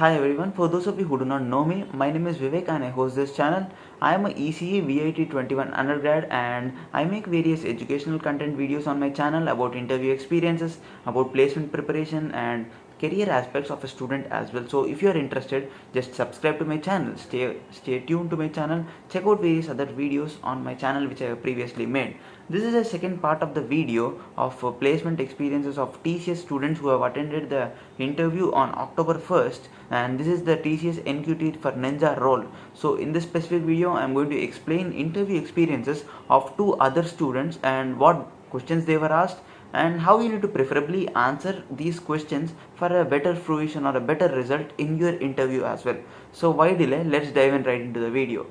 Hi everyone, for those of you who do not know me, my name is Vivek and I host this channel. I am a ECE VIT 21 undergrad and I make various educational content videos on my channel about interview experiences, about placement preparation and career aspects of a student as well. So if you are interested, just subscribe to my channel, stay tuned to my channel, check out various other videos on my channel which I have previously made. This is the second part of the video of placement experiences of TCS students who have attended the interview on October 1st, and this is the TCS NQT for Ninja role. So in this specific video I am going to explain interview experiences of two other students and what questions they were asked and how you need to preferably answer these questions for a better fruition or a better result in your interview as well. So why delay, let's dive in right into the video.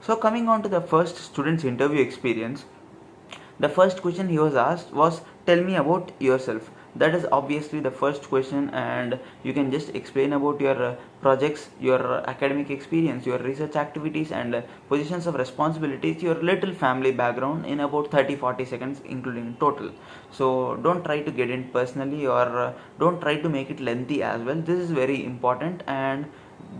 So coming on to the first student's interview experience, the first question he was asked was, tell me about yourself. That is obviously the first question, and you can just explain about your projects, your academic experience, your research activities and positions of responsibilities, your little family background in about 30-40 seconds including total. So don't try to get in personally or don't try to make it lengthy as well. This is very important and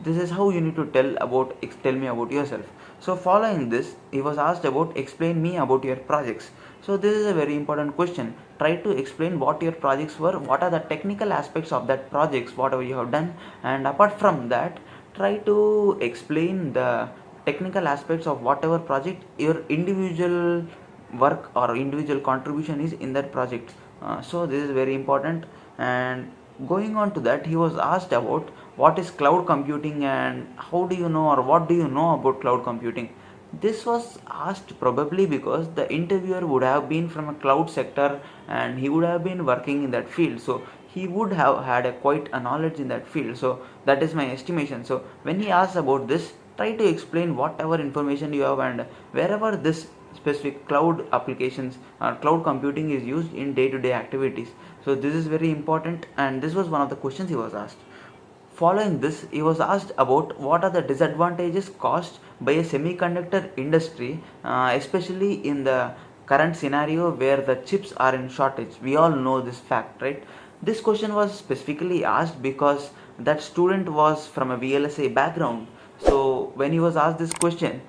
this is how you need to tell me about yourself. So following this, he was asked about explain me about your projects. So this is a very important question. Try to explain what your projects were, what are the technical aspects of that projects, whatever you have done, and apart from that, try to explain the technical aspects of whatever project your individual work or individual contribution is in that project. So this is very important. And going on to that, he was asked about what is cloud computing and how do you know or what do you know about cloud computing. This was asked probably because the interviewer would have been from a cloud sector and he would have been working in that field, so he would have had quite a knowledge in that field. So that is my estimation. So when he asks about this, try to explain whatever information you have and wherever this specific cloud applications or cloud computing is used in day-to-day activities. So this is very important and this was one of the questions he was asked. Following this, he was asked about what are the disadvantages caused by a semiconductor industry, especially in the current scenario where the chips are in shortage. We all know this fact, right? This question was specifically asked because that student was from a VLSI background. So when he was asked this question,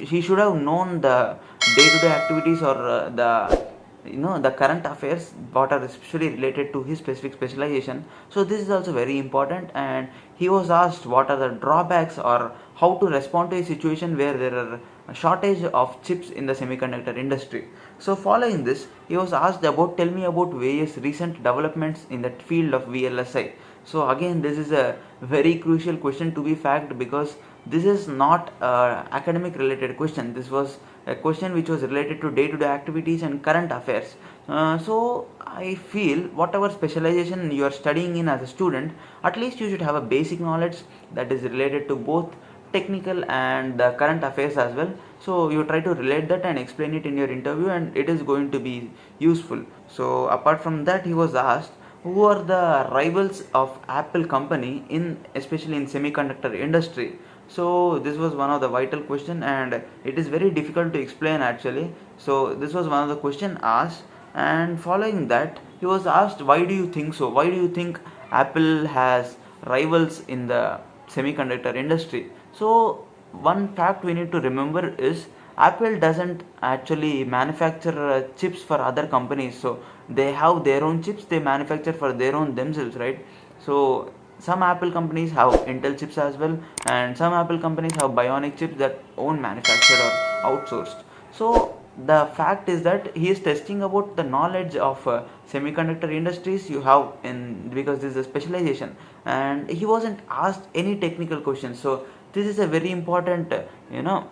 he should have known the day-to-day activities or the current affairs what are especially related to his specific specialization. So this is also very important, and he was asked what are the drawbacks or how to respond to a situation where there are a shortage of chips in the semiconductor industry. So following this, he was asked about tell me about various recent developments in that field of VLSI. So again, this is a very crucial question to be fact because this is not academic related question. This was a question which was related to day-to-day activities and current affairs. So I feel whatever specialization you are studying in as a student, at least you should have a basic knowledge that is related to both technical and the current affairs as well. So you try to relate that and explain it in your interview and it is going to be useful. So apart from that, he was asked who are the rivals of Apple company in especially in semiconductor industry. So this was one of the vital question and it is very difficult to explain actually. So this was one of the question asked, and following that he was asked why do you think so, why do you think Apple has rivals in the semiconductor industry. So one fact we need to remember is Apple doesn't actually manufacture chips for other companies. So they have their own chips, they manufacture for their own themselves, right? So some Apple companies have Intel chips as well, and some Apple companies have Bionic chips that own manufactured or outsourced. So the fact is that he is testing about the knowledge of semiconductor industries you have in, because this is a specialization, and he wasn't asked any technical questions. So this is a very important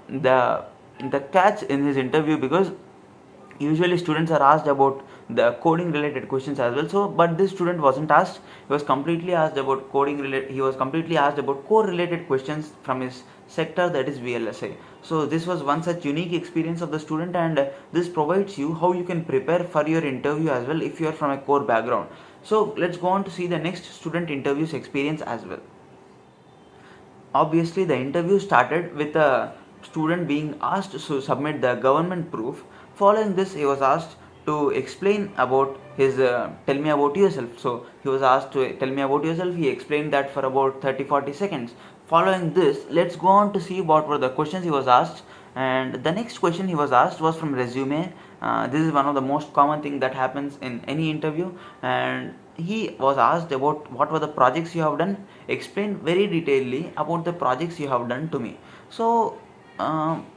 the catch in his interview, because usually students are asked about the coding related questions as well. So but this student wasn't asked, he was completely asked about he was completely asked about core related questions from his sector, that is VLSI. So this was one such unique experience of the student, and this provides you how you can prepare for your interview as well if you are from a core background. So let's go on to see the next student interviews experience as well. obviously the interview started with a student being asked to submit the government proof. Following this, he was asked to explain about his tell me about yourself. So he was asked to tell me about yourself. He explained that for about 30-40 seconds. Following this, let's go on to see what were the questions he was asked. And the next question he was asked was from resume. This is one of the most common thing that happens in any interview, and he was asked about what were the projects you have done. Explain very detailedly about the projects you have done to me. So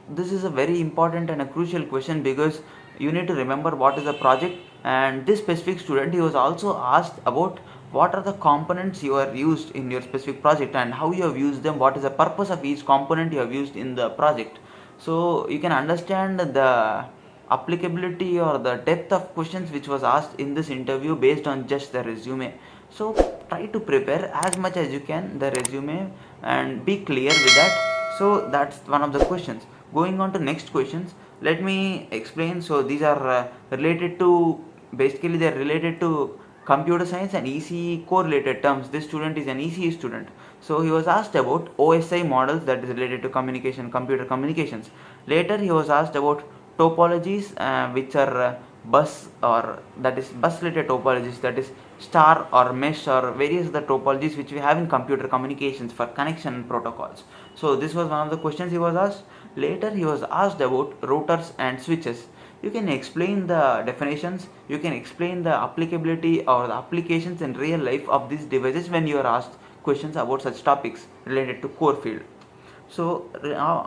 this is a very important and a crucial question, because you need to remember what is a project. And this specific student, he was also asked about what are the components you are used in your specific project and how you have used them, what is the purpose of each component you have used in the project. So you can understand the applicability or the depth of questions which was asked in this interview based on just the resume. So try to prepare as much as you can the resume and be clear with that. So that's one of the questions. Going on to next questions, let me explain. So these are related to, basically they are related to computer science and ECE correlated terms. This student is an ECE student. So he was asked about OSI models, that is related to communication, computer communications. Later he was asked about topologies which are bus, or that is bus related topologies, that is star or mesh or various other topologies which we have in computer communications for connection protocols. So this was one of the questions he was asked. Later he was asked about routers and switches. You can explain the definitions, you can explain the applicability or the applications in real life of these devices when you are asked questions about such topics related to core field. So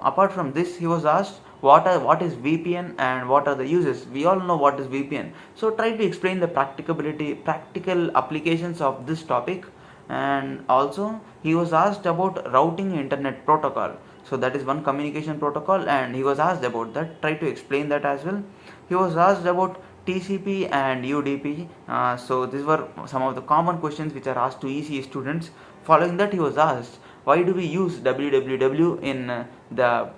apart from this, he was asked what is VPN and what are the uses. We all know what is VPN. So try to explain the practical applications of this topic. And also he was asked about routing internet protocol. So that is one communication protocol, and he was asked about that. Try to explain that as well. He was asked about TCP and UDP. So these were some of the common questions which are asked to ECE students. Following that, he was asked, why do we use www in the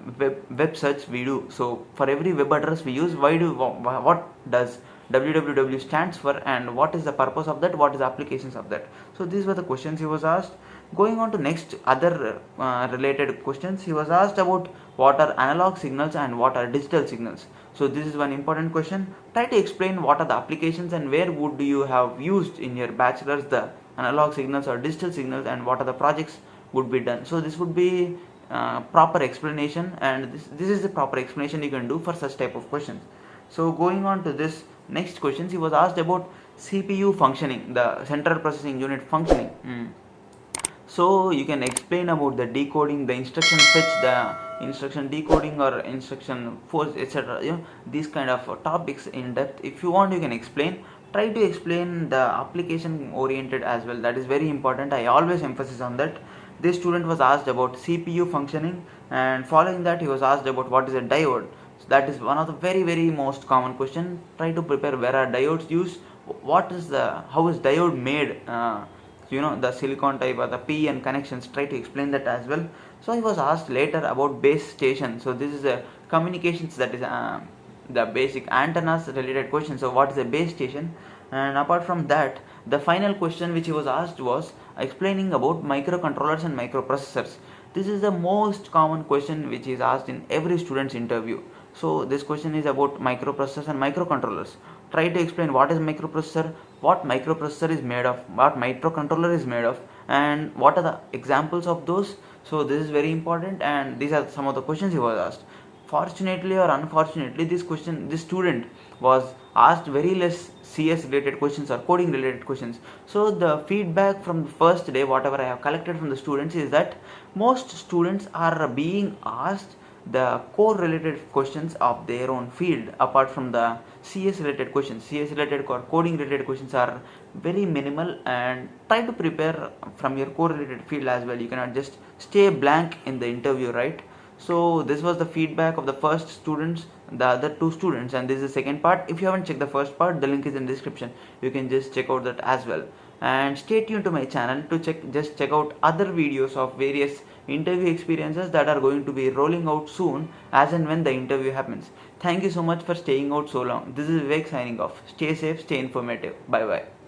web search we do? So for every web address we use, what does www stands for, and what is the purpose of that, what is the applications of that? So these were the questions he was asked. Going on to next other related questions, he was asked about what are analog signals and what are digital signals. So this is one important question. Try to explain what are the applications and where would you have used in your bachelor's the analog signals or digital signals, and what are the projects would be done. So this would be proper explanation, and this is the proper explanation you can do for such type of questions. So going on to this next questions, he was asked about CPU functioning, the central processing unit functioning. So you can explain about the decoding, the instruction fetch, the instruction decoding or instruction force, etc. These kind of topics in depth. If you want, you can explain. Try to explain the application oriented as well. That is very important. I always emphasize on that. This student was asked about CPU functioning, and following that he was asked about what is a diode. So that is one of the very most common question. Try to prepare where are diodes used, how is diode made, the silicon type or the PN connections. Try to explain that as well. So he was asked later about base station. So this is a communications, that is the basic antennas related question. So what is a base station? And apart from that, the final question which he was asked was explaining about microcontrollers and microprocessors. This is the most common question which is asked in every student's interview. So this question is about microprocessors and microcontrollers. Try to explain what is microprocessor, what microprocessor is made of, what microcontroller is made of, and what are the examples of those. So this is very important, and these are some of the questions he was asked. Fortunately or unfortunately, this student was asked very less CS related questions or coding related questions. So the feedback from the first day, whatever I have collected from the students, is that most students are being asked the core related questions of their own field. Apart from the CS related questions, CS related or coding related questions are very minimal, and try to prepare from your core related field as well. You cannot just stay blank in the interview, right? So this was the feedback of the first students, the other two students, and this is the second part. If you haven't checked the first part, the link is in the description. You can just check out that as well. And stay tuned to my channel to check out other videos of various interview experiences that are going to be rolling out soon as and when the interview happens. Thank you so much for staying out so long. This is Vivek signing off. Stay safe, stay informative. Bye bye.